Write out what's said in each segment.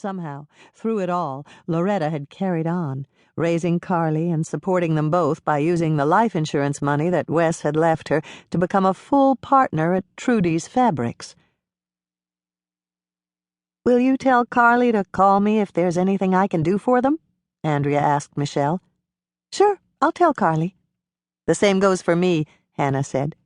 Somehow, through it all, Loretta had carried on, raising Carly and supporting them both by using the life insurance money that Wes had left her to become a full partner at Trudy's Fabrics. "Will you tell Carly to call me if there's anything I can do for them?" Andrea asked Michelle. "Sure, I'll tell Carly." "The same goes for me," Hannah said.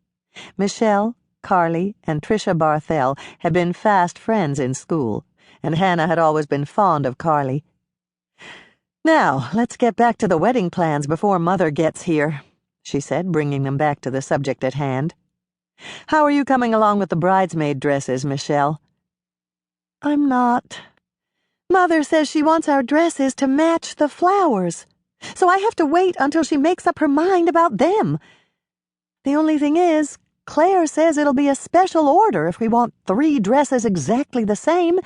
Michelle, Carly, and Tricia Barthel had been fast friends in school, and Hannah had always been fond of Carly. "Now, let's get back to the wedding plans before Mother gets here," she said, bringing them back to the subject at hand. "How are you coming along with the bridesmaid dresses, Michelle?" "I'm not. Mother says she wants our dresses to match the flowers, so I have to wait until she makes up her mind about them. The only thing is, Claire says it'll be a special order if we want 3 dresses exactly the same,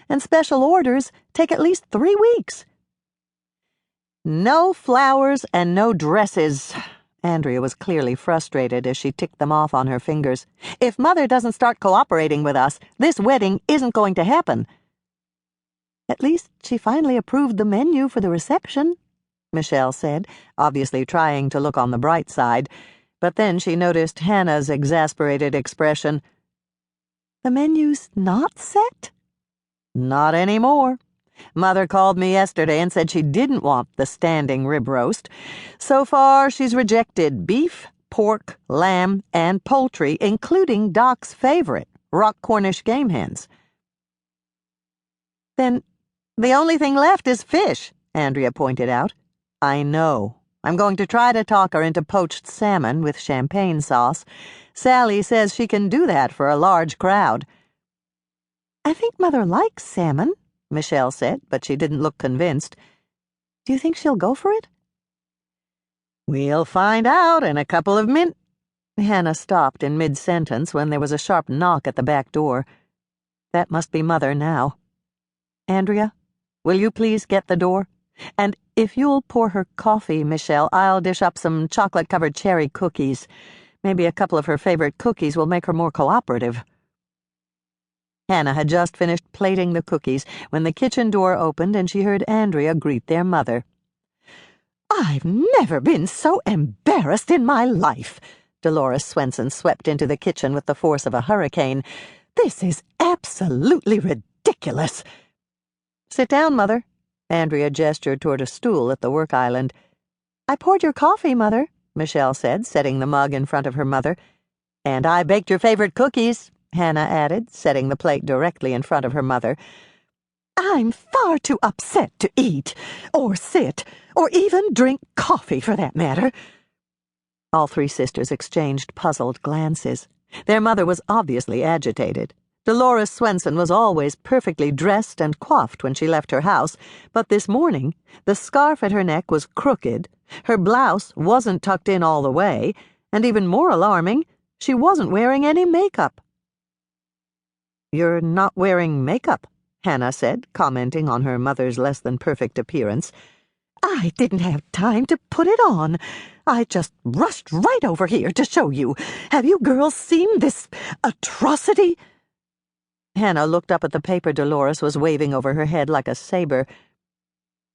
and special orders take at least 3 weeks. "No flowers and no dresses." Andrea was clearly frustrated as she ticked them off on her fingers. "If Mother doesn't start cooperating with us, this wedding isn't going to happen." "At least she finally approved the menu for the reception," Michelle said, obviously trying to look on the bright side. But then she noticed Hannah's exasperated expression. "The menu's not set?" "Not anymore. Mother called me yesterday and said she didn't want the standing rib roast. So far, she's rejected beef, pork, lamb, and poultry, including Doc's favorite, rock Cornish game hens." "Then the only thing left is fish," Andrea pointed out. "I know. I'm going to try to talk her into poached salmon with champagne sauce. Sally says she can do that for a large crowd." "I think Mother likes salmon," Michelle said, but she didn't look convinced. "Do you think she'll go for it?" "We'll find out in a couple of min—" Hannah stopped in mid-sentence when there was a sharp knock at the back door. That must be Mother now. "Andrea, will you please get the door? And if you'll pour her coffee, Michelle, I'll dish up some chocolate-covered cherry cookies. Maybe a couple of her favorite cookies will make her more cooperative." Hannah had just finished plating the cookies when the kitchen door opened and she heard Andrea greet their mother. "I've never been so embarrassed in my life," Delores Swensen swept into the kitchen with the force of a hurricane. "This is absolutely ridiculous." "Sit down, Mother." Andrea gestured toward a stool at the work island. "I poured your coffee, Mother," Michelle said, setting the mug in front of her mother. "And I baked your favorite cookies," Hannah added, setting the plate directly in front of her mother. "I'm far too upset to eat, or sit, or even drink coffee for that matter." All 3 sisters exchanged puzzled glances. Their mother was obviously agitated. Delores Swensen was always perfectly dressed and coiffed when she left her house, but this morning the scarf at her neck was crooked, her blouse wasn't tucked in all the way, and even more alarming, she wasn't wearing any makeup. "You're not wearing makeup," Hannah said, commenting on her mother's less-than-perfect appearance. "I didn't have time to put it on. I just rushed right over here to show you. Have you girls seen this atrocity?" Hannah looked up at the paper Delores was waving over her head like a saber.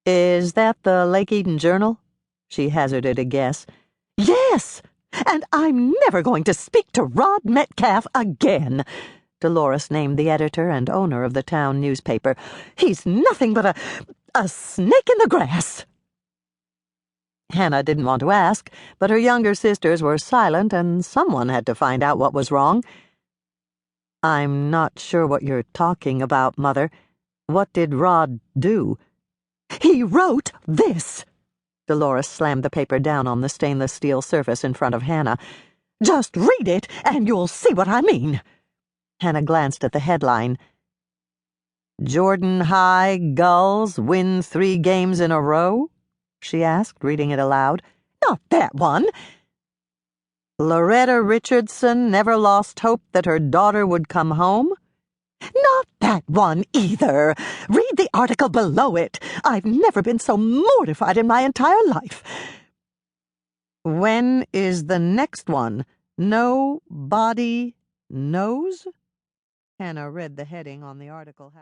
"Is that the Lake Eden Journal?" she hazarded a guess. "Yes, and I'm never going to speak to Rod Metcalf again." Delores named the editor and owner of the town newspaper. "He's nothing but a snake in the grass." Hannah didn't want to ask, but her younger sisters were silent, and someone had to find out what was wrong. "I'm not sure what you're talking about, Mother. What did Rod do?" "He wrote this." Delores slammed the paper down on the stainless steel surface in front of Hannah. "Just read it, and you'll see what I mean." Hannah glanced at the headline. "Jordan High Gulls win 3 games in a row?" she asked, reading it aloud. "Not that one." "Loretta Richardson never lost hope that her daughter would come home?" "Not that one either. Read the article below it. I've never been so mortified in my entire life." "When is the next one? Nobody knows?" Hannah read the heading on the article.